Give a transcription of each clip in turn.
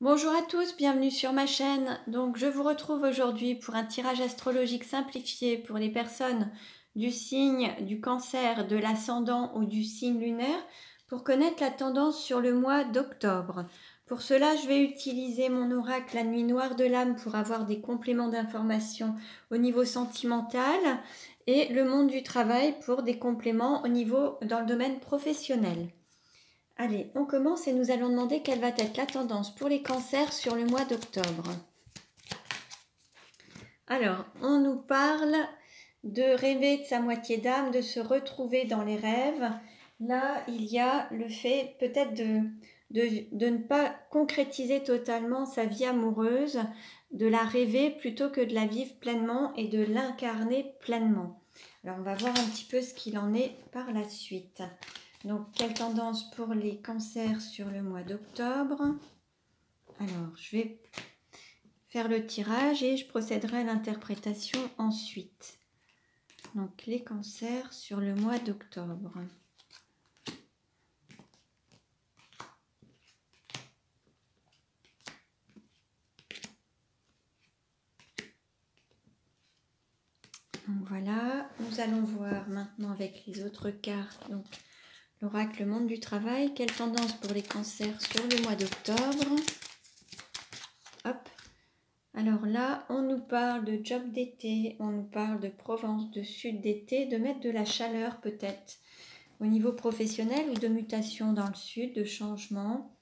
Bonjour à tous, bienvenue sur ma chaîne. Donc je vous retrouve aujourd'hui pour un tirage astrologique simplifié pour les personnes du signe du Cancer, de l'ascendant ou du signe lunaire pour connaître la tendance sur le mois d'octobre. Pour cela, je vais utiliser mon oracle La Nuit Noire de l'âme pour avoir des compléments d'information au niveau sentimental et le monde du travail pour des compléments au niveau dans le domaine professionnel. Allez, on commence et nous allons demander quelle va être la tendance pour les cancers sur le mois d'octobre. Alors, on nous parle de rêver de sa moitié d'âme, de se retrouver dans les rêves. Là, il y a le fait peut-être de ne pas concrétiser totalement sa vie amoureuse, de la rêver plutôt que de la vivre pleinement et de l'incarner pleinement. Alors, on va voir un petit peu ce qu'il en est par la suite. Donc, quelle tendance pour les cancers sur le mois d'octobre? Alors, je vais faire le tirage et je procéderai à l'interprétation ensuite. Donc, les cancers sur le mois d'octobre. Donc, voilà, nous allons voir maintenant avec les autres cartes. Donc, l'oracle Monde du Travail, quelle tendance pour les cancers sur le mois d'octobre? Hop. Alors là, on nous parle de job d'été, on nous parle de Provence, de sud d'été, de mettre de la chaleur peut-être au niveau professionnel ou de mutation dans le sud, de changement.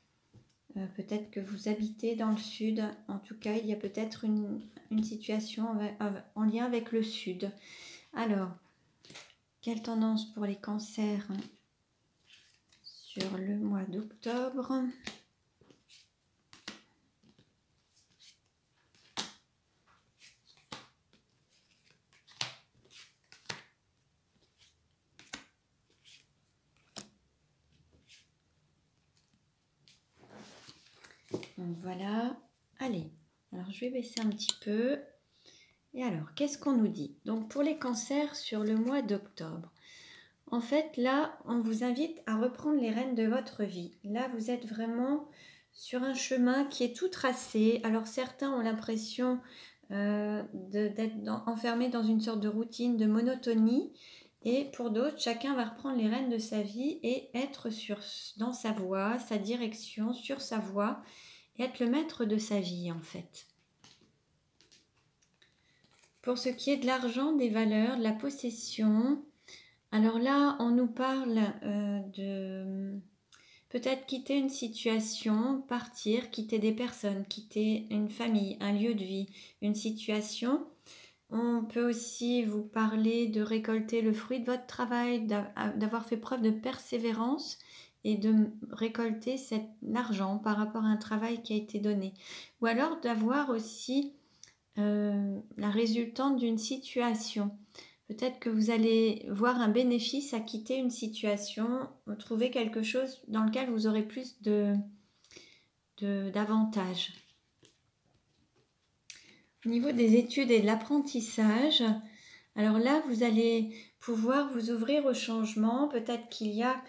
Peut-être que vous habitez dans le sud, en tout cas il y a peut-être une situation en lien avec le sud. Alors, quelle tendance pour les cancers sur le mois d'octobre? Donc voilà, allez, alors je vais baisser un petit peu. Et alors, qu'est-ce qu'on nous dit? Donc pour les cancers sur le mois d'octobre, en fait là, on vous invite à reprendre les rênes de votre vie. Là, vous êtes vraiment sur un chemin qui est tout tracé. Alors certains ont l'impression d'être enfermés dans une sorte de routine, de monotonie. Et pour d'autres, chacun va reprendre les rênes de sa vie et être dans sa voie, sa direction, sur sa voie, et être le maître de sa vie en fait. Pour ce qui est de l'argent, des valeurs, de la possession, alors là, on nous parle de peut-être quitter une situation, partir, quitter des personnes, quitter une famille, un lieu de vie, une situation. On peut aussi vous parler de récolter le fruit de votre travail, d'avoir fait preuve de persévérance et de récolter l'argent par rapport à un travail qui a été donné. Ou alors d'avoir aussi la résultante d'une situation. Peut-être que vous allez voir un bénéfice à quitter une situation, trouver quelque chose dans lequel vous aurez plus d'avantages. Au niveau des études et de l'apprentissage, alors là, vous allez pouvoir vous ouvrir au changement. Peut-être qu'il y a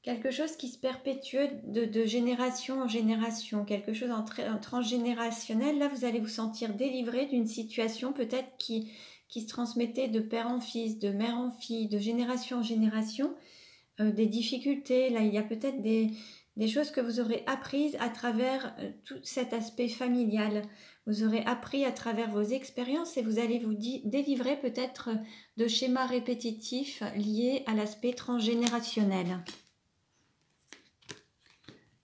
quelque chose qui se perpétue de génération en génération, quelque chose en transgénérationnel. Là, vous allez vous sentir délivré d'une situation peut-être qui se transmettait de père en fils, de mère en fille, de génération en génération, des difficultés. Là, il y a peut-être des choses que vous aurez apprises à travers tout cet aspect familial. Vous aurez appris à travers vos expériences et vous allez vous délivrer peut-être de schémas répétitifs liés à l'aspect transgénérationnel.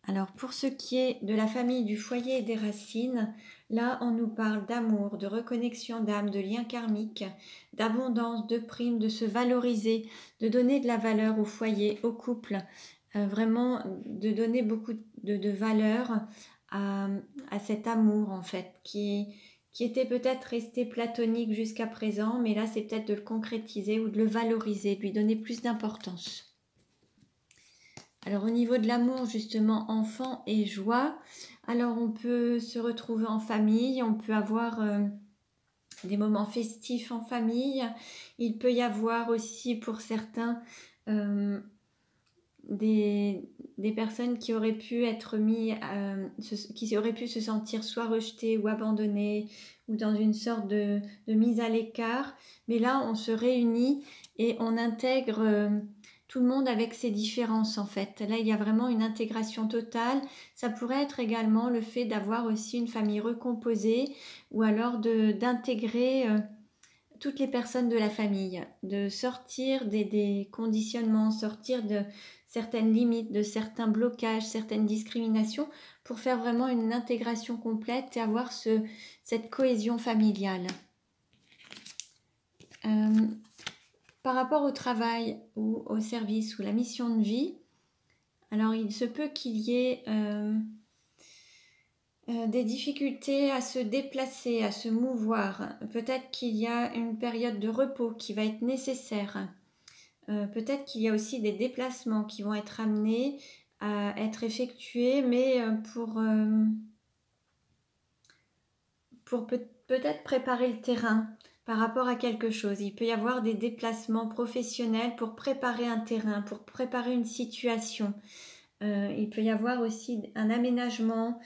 Alors pour ce qui est de la famille, du foyer et des racines, là on nous parle d'amour, de reconnexion d'âme, de liens karmiques, d'abondance, de primes, de se valoriser, de donner de la valeur au foyer, au couple, vraiment de donner beaucoup de valeur à cet amour en fait, qui était peut-être resté platonique jusqu'à présent, mais là c'est peut-être de le concrétiser ou de le valoriser, de lui donner plus d'importance. Alors au niveau de l'amour, justement, enfant et joie, alors on peut se retrouver en famille, on peut avoir des moments festifs en famille. Il peut y avoir aussi pour certains des personnes qui auraient pu être qui auraient pu se sentir soit rejetées ou abandonnées ou dans une sorte de mise à l'écart. Mais là, on se réunit et on intègre tout le monde avec ses différences en fait. Là, il y a vraiment une intégration totale. Ça pourrait être également le fait d'avoir aussi une famille recomposée ou alors d'intégrer toutes les personnes de la famille, de sortir des conditionnements, sortir de certaines limites, de certains blocages, certaines discriminations, pour faire vraiment une intégration complète et avoir cette cohésion familiale. Par rapport au travail ou au service ou la mission de vie, alors il se peut qu'il y ait des difficultés à se déplacer, à se mouvoir. Peut-être qu'il y a une période de repos qui va être nécessaire. Peut-être qu'il y a aussi des déplacements qui vont être amenés à être effectués, mais pour peut-être préparer le terrain par rapport à quelque chose. Il peut y avoir des déplacements professionnels pour préparer un terrain, pour préparer une situation. Il peut y avoir aussi un aménagement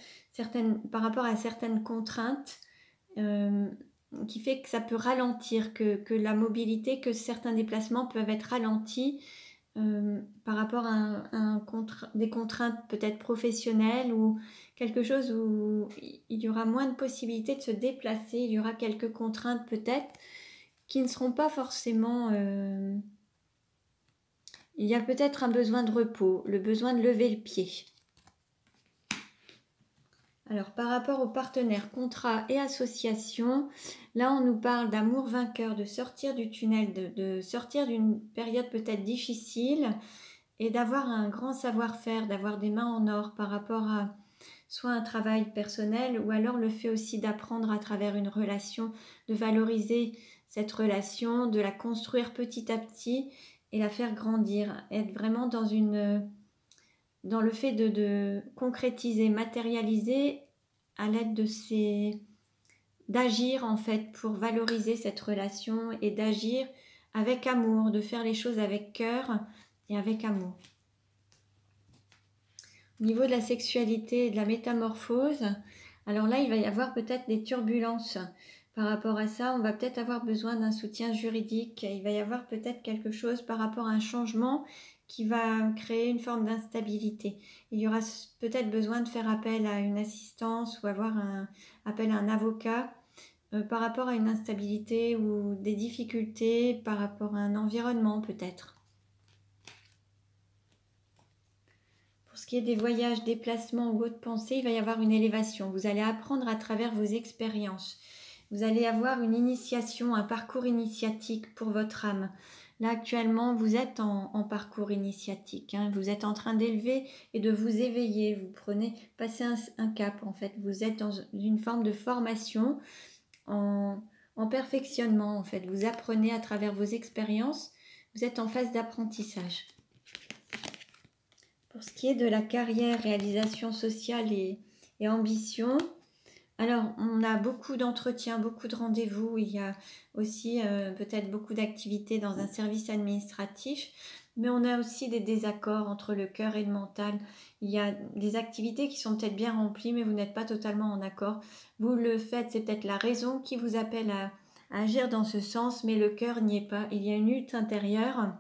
par rapport à certaines contraintes qui fait que ça peut ralentir, que la mobilité, que certains déplacements peuvent être ralentis par rapport à des contraintes peut-être professionnelles ou quelque chose où il y aura moins de possibilités de se déplacer, il y aura quelques contraintes peut-être qui ne seront pas forcément... Il y a peut-être un besoin de repos, le besoin de lever le pied. Alors, par rapport aux partenaires, contrats et associations, là, on nous parle d'amour vainqueur, de sortir du tunnel, de sortir d'une période peut-être difficile et d'avoir un grand savoir-faire, d'avoir des mains en or par rapport à soit un travail personnel ou alors le fait aussi d'apprendre à travers une relation, de valoriser cette relation, de la construire petit à petit et la faire grandir, être vraiment dans le fait de concrétiser, matérialiser à l'aide d'agir en fait pour valoriser cette relation et d'agir avec amour, de faire les choses avec cœur et avec amour. Au niveau de la sexualité et de la métamorphose, alors là, il va y avoir peut-être des turbulences. Par rapport à ça, on va peut-être avoir besoin d'un soutien juridique. Il va y avoir peut-être quelque chose par rapport à un changement qui va créer une forme d'instabilité. Il y aura peut-être besoin de faire appel à une assistance ou avoir appel à un avocat par rapport à une instabilité ou des difficultés par rapport à un environnement peut-être. Pour ce qui est des voyages, déplacements ou autres pensées, il va y avoir une élévation. Vous allez apprendre à travers vos expériences. Vous allez avoir une initiation, un parcours initiatique pour votre âme. Là, actuellement, vous êtes en parcours initiatique. Vous êtes en train d'élever et de vous éveiller. Vous passez un cap, en fait. Vous êtes dans une forme de formation, en perfectionnement, en fait. Vous apprenez à travers vos expériences. Vous êtes en phase d'apprentissage. Pour ce qui est de la carrière, réalisation sociale et ambition, alors on a beaucoup d'entretiens, beaucoup de rendez-vous, il y a aussi peut-être beaucoup d'activités dans un service administratif, mais on a aussi des désaccords entre le cœur et le mental. Il y a des activités qui sont peut-être bien remplies, mais vous n'êtes pas totalement en accord. Vous le faites, c'est peut-être la raison qui vous appelle à agir dans ce sens, mais le cœur n'y est pas. Il y a une lutte intérieure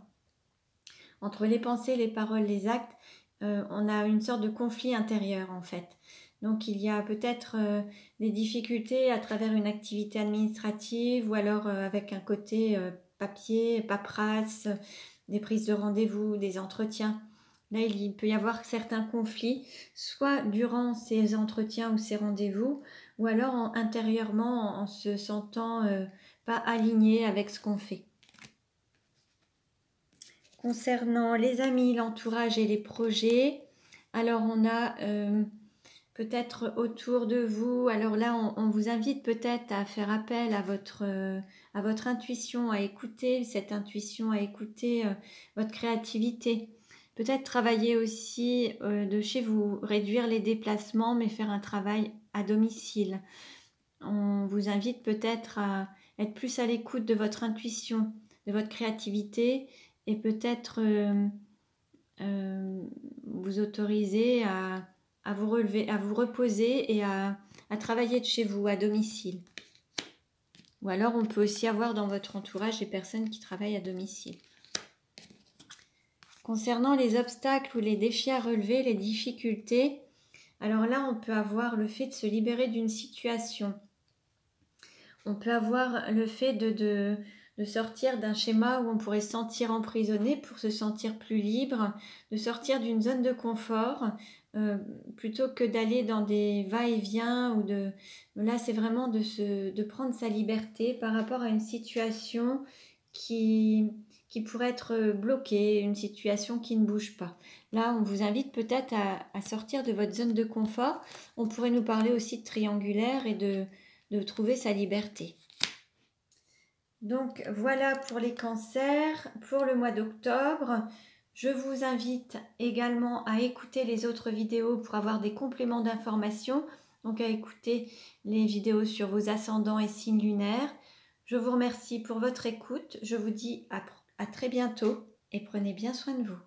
entre les pensées, les paroles, les actes. On a une sorte de conflit intérieur en fait. Donc il y a peut-être des difficultés à travers une activité administrative ou alors avec un côté papier, paperasse, des prises de rendez-vous, des entretiens. Là, il peut y avoir certains conflits, soit durant ces entretiens ou ces rendez-vous, ou alors intérieurement en se sentant pas aligné avec ce qu'on fait. Concernant les amis, l'entourage et les projets, alors on a peut-être autour de vous, alors là on vous invite peut-être à faire appel à votre intuition, à écouter cette intuition, à écouter votre créativité. Peut-être travailler aussi de chez vous, réduire les déplacements mais faire un travail à domicile. On vous invite peut-être à être plus à l'écoute de votre intuition, de votre créativité et peut-être vous autoriser à vous relever, à vous reposer et à travailler de chez vous, à domicile. Ou alors on peut aussi avoir dans votre entourage des personnes qui travaillent à domicile. Concernant les obstacles ou les défis à relever, les difficultés, alors là on peut avoir le fait de se libérer d'une situation. On peut avoir le fait de sortir d'un schéma où on pourrait se sentir emprisonné pour se sentir plus libre, de sortir d'une zone de confort plutôt que d'aller dans des va-et-vient ou de... Là, c'est vraiment de prendre sa liberté par rapport à une situation qui pourrait être bloquée, une situation qui ne bouge pas. Là, on vous invite peut-être à sortir de votre zone de confort. On pourrait nous parler aussi de triangulaire et de trouver sa liberté. Donc voilà pour les cancers, pour le mois d'octobre. Je vous invite également à écouter les autres vidéos pour avoir des compléments d'informations. Donc à écouter les vidéos sur vos ascendants et signes lunaires. Je vous remercie pour votre écoute. Je vous dis à très bientôt et prenez bien soin de vous.